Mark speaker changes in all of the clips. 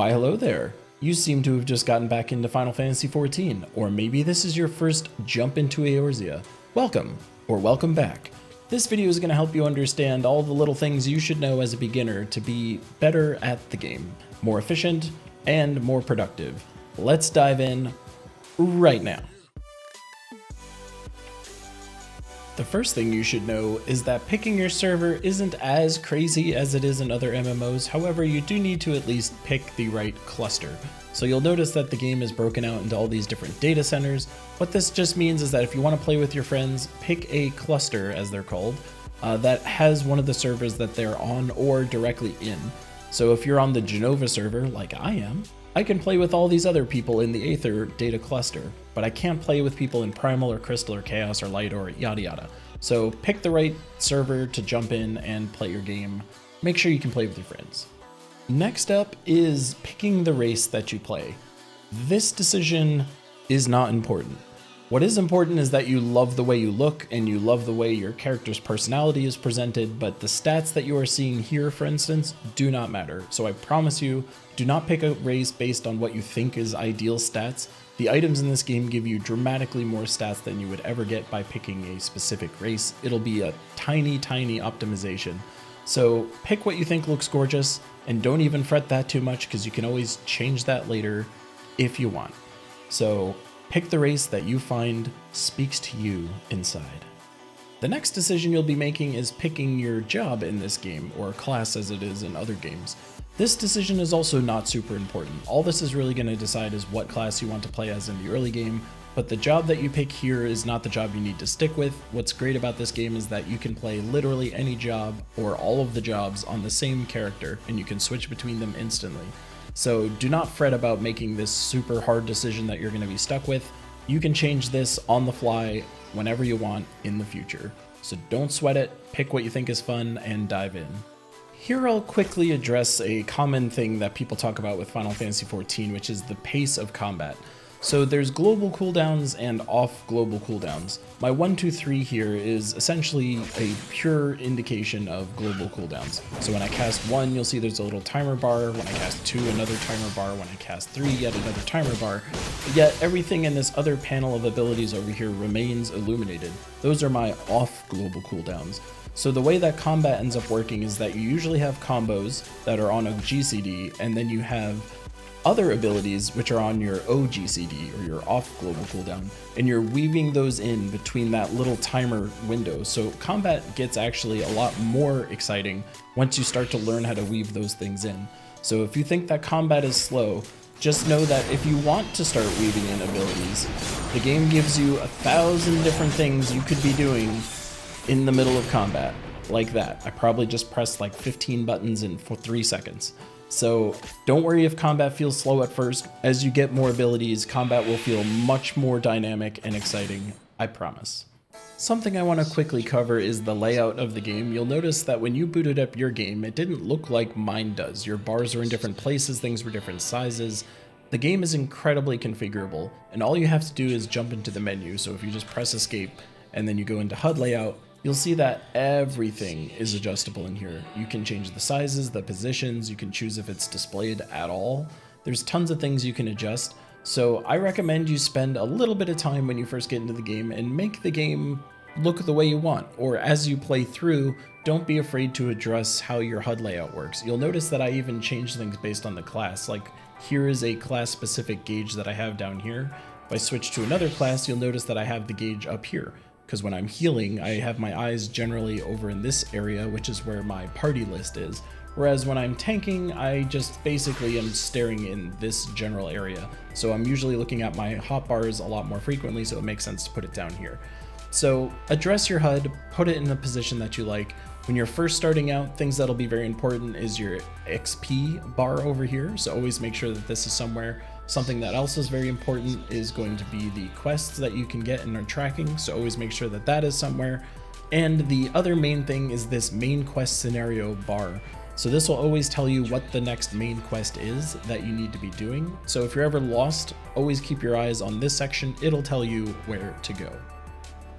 Speaker 1: Why hello there! You seem to have just gotten back into Final Fantasy XIV, or maybe this is your first jump into Eorzea. Welcome, or welcome back. This video is going to help you understand all the little things you should know as a beginner to be better at the game, more efficient, and more productive. Let's dive in right now. The first thing you should know is that picking your server isn't as crazy as it is in other MMOs, however you do need to at least pick the right cluster. So you'll notice that the game is broken out into all these different data centers. What this just means is that if you want to play with your friends, pick a cluster, as they're called, that has one of the servers that they're on or directly in. So if you're on the Jenova server, like I am, I can play with all these other people in the Aether data cluster, but I can't play with people in Primal or Crystal or Chaos or Light or yada yada. So pick the right server to jump in and play your game. Make sure you can play with your friends. Next up is picking the race that you play. This decision is not important. What is important is that you love the way you look and you love the way your character's personality is presented, but the stats that you are seeing here, for instance, do not matter. So I promise you, do not pick a race based on what you think is ideal stats. The items in this game give you dramatically more stats than you would ever get by picking a specific race. It'll be a tiny optimization. So pick what you think looks gorgeous and don't even fret that too much because you can always change that later if you want. So pick the race that you find speaks to you inside. The next decision you'll be making is picking your job in this game, or class as it is in other games. This decision is also not super important. All this is really going to decide is what class you want to play as in the early game, but the job that you pick here is not the job you need to stick with. What's great about this game is that you can play literally any job or all of the jobs on the same character, and you can switch between them instantly. So do not fret about making this super hard decision that you're going to be stuck with. You can change this on the fly whenever you want in the future. So don't sweat it, pick what you think is fun, and dive in. Here I'll quickly address a common thing that people talk about with Final Fantasy XIV, which is the pace of combat. So there's global cooldowns and off global cooldowns. My 1, 2, 3 here is essentially a pure indication of global cooldowns. So when I cast 1, you'll see there's a little timer bar. When I cast 2, another timer bar. When I cast 3, yet another timer bar. Yet everything in this other panel of abilities over here remains illuminated. Those are my off global cooldowns. So the way that combat ends up working is that you usually have combos that are on OGCD, and then you have other abilities which are on your OGCD or your off global cooldown, and you're weaving those in between that little timer window. So combat gets actually a lot more exciting once you start to learn how to weave those things in. So if you think that combat is slow, just know that if you want to start weaving in abilities, the game gives you 1,000 different things you could be doing in the middle of combat, like that. I probably just pressed like 15 buttons in 3 seconds. So don't worry if combat feels slow at first. As you get more abilities, combat will feel much more dynamic and exciting, I promise. Something I want to quickly cover is the layout of the game. You'll notice that when you booted up your game, it didn't look like mine does. Your bars are in different places, things were different sizes. The game is incredibly configurable, and all you have to do is jump into the menu. So if you just press escape and then you go into HUD Layout, you'll see that everything is adjustable in here. You can change the sizes, the positions, you can choose if it's displayed at all. There's tons of things you can adjust. So I recommend you spend a little bit of time when you first get into the game and make the game look the way you want. Or as you play through, don't be afraid to address how your HUD layout works. You'll notice that I even change things based on the class. Like here is a class specific gauge that I have down here. If I switch to another class, you'll notice that I have the gauge up here. Because when I'm healing, I have my eyes generally over in this area, which is where my party list is. Whereas when I'm tanking, I just basically am staring in this general area. So I'm usually looking at my hotbars a lot more frequently, so it makes sense to put it down here. So address your HUD, put it in the position that you like. When you're first starting out, things that'll be very important is your XP bar over here. So always make sure that this is somewhere. Something that else is very important is going to be the quests that you can get and are tracking, so always make sure that that is somewhere. And the other main thing is this main quest scenario bar. So this will always tell you what the next main quest is that you need to be doing. So if you're ever lost, always keep your eyes on this section, it'll tell you where to go.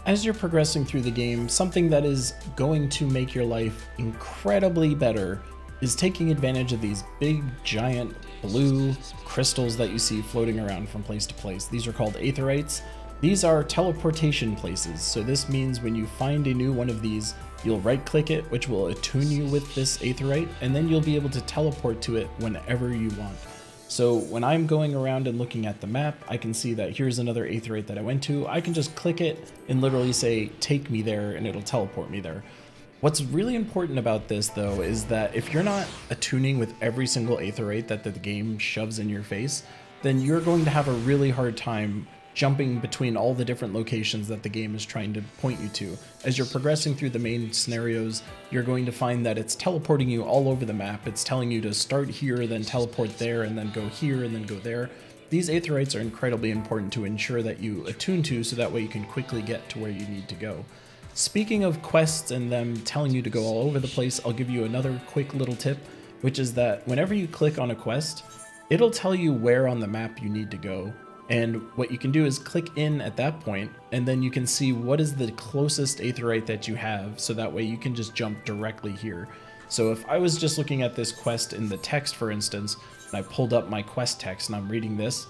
Speaker 1: As you're progressing through the game, something that is going to make your life incredibly better is taking advantage of these big, giant blue crystals that you see floating around from place to place. These are called Aetherites. These are teleportation places, so this means when you find a new one of these, you'll right-click it, which will attune you with this Aetherite, and then you'll be able to teleport to it whenever you want. So when I'm going around and looking at the map, I can see that here's another Aetherite that I went to. I can just click it and literally say, take me there, and it'll teleport me there. What's really important about this, though, is that if you're not attuning with every single Aetherite that the game shoves in your face, then you're going to have a really hard time jumping between all the different locations that the game is trying to point you to. As you're progressing through the main scenarios, you're going to find that it's teleporting you all over the map. It's telling you to start here, then teleport there, and then go here, and then go there. These Aetherites are incredibly important to ensure that you attune to, so that way you can quickly get to where you need to go. Speaking of quests and them telling you to go all over the place, I'll give you another quick little tip, which is that whenever you click on a quest, it'll tell you where on the map you need to go. And what you can do is click in at that point, and then you can see what is the closest Aetherite that you have, so that way you can just jump directly here. So if I was just looking at this quest in the text, for instance, and I pulled up my quest text and I'm reading this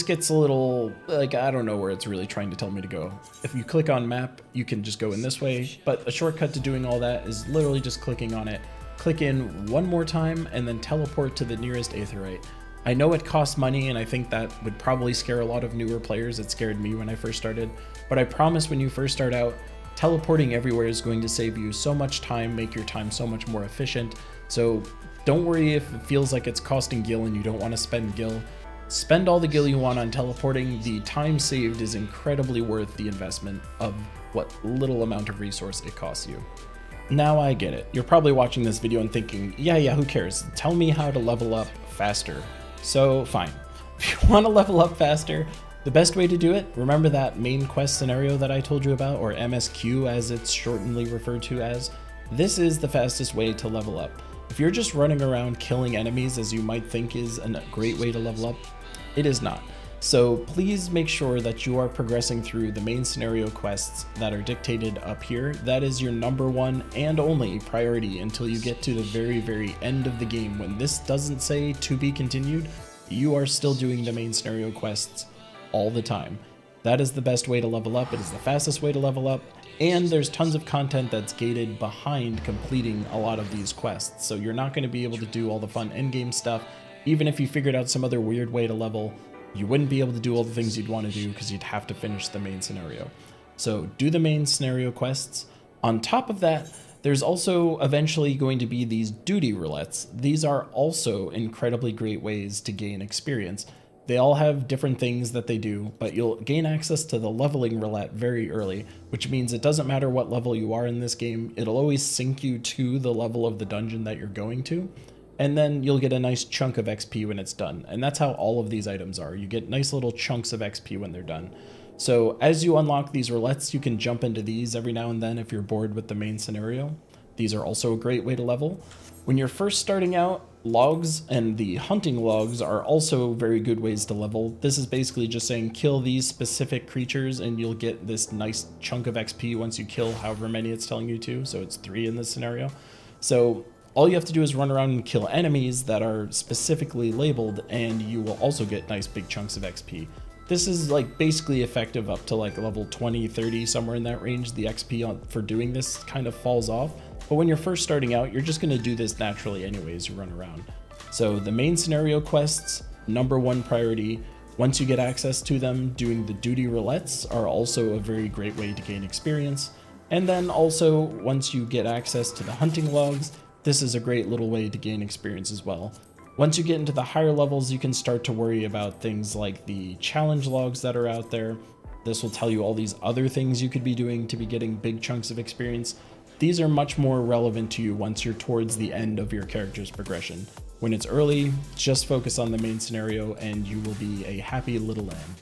Speaker 1: gets a little, like, I don't know where it's really trying to tell me to go. If you click on map, you can just go in this way, but a shortcut to doing all that is literally just clicking on it, click in one more time, and then teleport to the nearest Aetherite. I know it costs money, and I think that would probably scare a lot of newer players. It scared me when I first started, but I promise when you first start out, teleporting everywhere is going to save you so much time, make your time so much more efficient. So don't worry if it feels like it's costing gil and you don't want to spend gil. Spend all the gil you want on teleporting. The time saved is incredibly worth the investment of what little amount of resource it costs you. Now I get it. You're probably watching this video and thinking, yeah, who cares? Tell me how to level up faster. So fine. If you want to level up faster, the best way to do it, remember that main quest scenario that I told you about, or MSQ as it's shortenly referred to as? This is the fastest way to level up. If you're just running around killing enemies, as you might think is a great way to level up, it is not. So please make sure that you are progressing through the main scenario quests that are dictated up here. That is your number one and only priority until you get to the very, very end of the game. When this doesn't say to be continued, you are still doing the main scenario quests all the time. That is the best way to level up. It is the fastest way to level up. And there's tons of content that's gated behind completing a lot of these quests. So you're not going to be able to do all the fun endgame stuff. Even if you figured out some other weird way to level, you wouldn't be able to do all the things you'd want to do because you'd have to finish the main scenario. So do the main scenario quests. On top of that, there's also eventually going to be these duty roulettes. These are also incredibly great ways to gain experience. They all have different things that they do, but you'll gain access to the leveling roulette very early, which means it doesn't matter what level you are in this game, it'll always sync you to the level of the dungeon that you're going to. And then you'll get a nice chunk of XP when it's done. And that's how all of these items are. You get nice little chunks of XP when they're done. So as you unlock these roulettes, you can jump into these every now and then if you're bored with the main scenario. These are also a great way to level. When you're first starting out, logs and the hunting logs are also very good ways to level. This is basically just saying kill these specific creatures and you'll get this nice chunk of XP once you kill however many it's telling you to. So it's 3 in this scenario. So all you have to do is run around and kill enemies that are specifically labeled, and you will also get nice big chunks of XP. This is like basically effective up to like level 20, 30, somewhere in that range. The XP for doing this kind of falls off, but when you're first starting out, you're just going to do this naturally anyways, you run around. So the main scenario quests, number one priority. Once you get access to them, doing the duty roulettes are also a very great way to gain experience. And then also, once you get access to the hunting logs, this is a great little way to gain experience as well. Once you get into the higher levels, you can start to worry about things like the challenge logs that are out there. This will tell you all these other things you could be doing to be getting big chunks of experience. These are much more relevant to you once you're towards the end of your character's progression. When it's early, just focus on the main scenario and you will be a happy little lamb.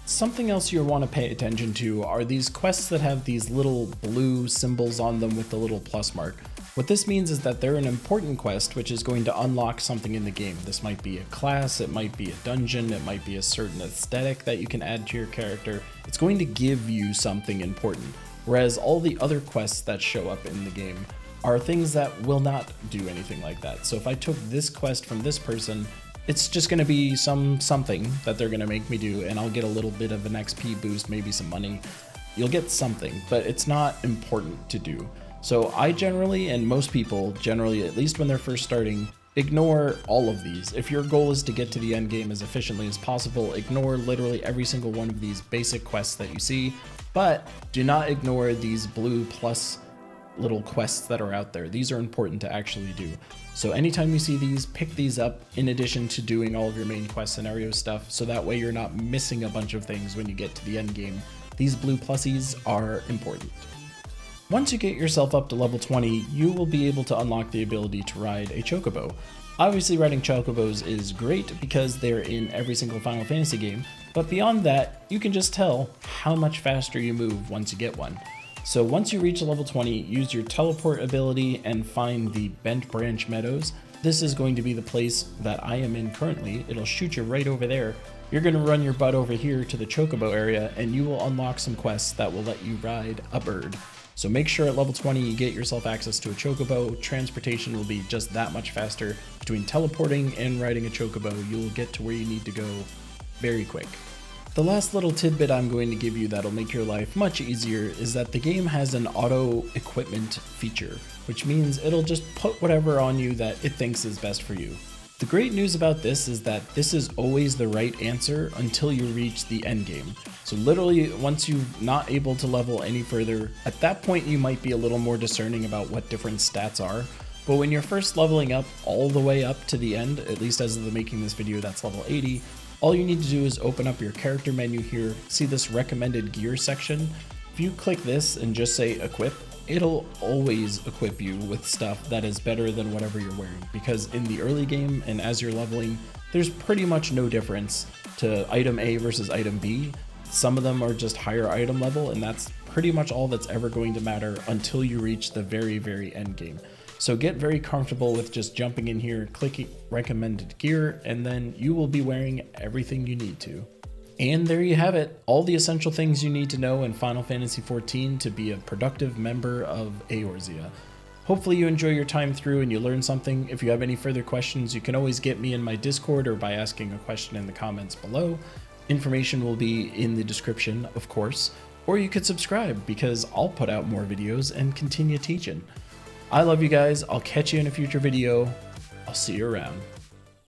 Speaker 1: Something else you'll want to pay attention to are these quests that have these little blue symbols on them with the little plus mark. What this means is that they're an important quest which is going to unlock something in the game. This might be a class, it might be a dungeon, it might be a certain aesthetic that you can add to your character. It's going to give you something important, whereas all the other quests that show up in the game are things that will not do anything like that. So if I took this quest from this person, it's just going to be something that they're going to make me do, and I'll get a little bit of an XP boost, maybe some money. You'll get something, but it's not important to do. So I generally, and most people generally, at least when they're first starting, ignore all of these. If your goal is to get to the end game as efficiently as possible, ignore literally every single one of these basic quests that you see, but do not ignore these blue plus little quests that are out there. These are important to actually do. So anytime you see these, pick these up in addition to doing all of your main quest scenario stuff, so that way you're not missing a bunch of things when you get to the end game. These blue plussies are important. Once you get yourself up to level 20, you will be able to unlock the ability to ride a Chocobo. Obviously riding Chocobos is great because they're in every single Final Fantasy game, but beyond that, you can just tell how much faster you move once you get one. So once you reach level 20, use your teleport ability and find the Bent Branch Meadows. This is going to be the place that I am in currently. It'll shoot you right over there. You're going to run your butt over here to the Chocobo area, and you will unlock some quests that will let you ride a bird. So make sure at level 20 you get yourself access to a Chocobo. Transportation will be just that much faster. Between teleporting and riding a Chocobo, you will get to where you need to go very quick. The last little tidbit I'm going to give you that'll make your life much easier is that the game has an auto equipment feature, which means it'll just put whatever on you that it thinks is best for you. The great news about this is that this is always the right answer until you reach the end game. So literally, once you're not able to level any further, at that point you might be a little more discerning about what different stats are. But when you're first leveling up all the way up to the end, at least as of the making this video, that's level 80, all you need to do is open up your character menu here, see this recommended gear section. If you click this and just say equip, it'll always equip you with stuff that is better than whatever you're wearing, because in the early game and as you're leveling, there's pretty much no difference to item A versus item B. Some of them are just higher item level, and that's pretty much all that's ever going to matter until you reach the very, very end game. So get very comfortable with just jumping in here, clicking recommended gear, and then you will be wearing everything you need to. And there you have it, all the essential things you need to know in Final Fantasy XIV to be a productive member of Eorzea. Hopefully you enjoy your time through and you learn something. If you have any further questions, you can always get me in my Discord or by asking a question in the comments below. Information will be in the description, of course, or you could subscribe because I'll put out more videos and continue teaching. I love you guys. I'll catch you in a future video. I'll see you around.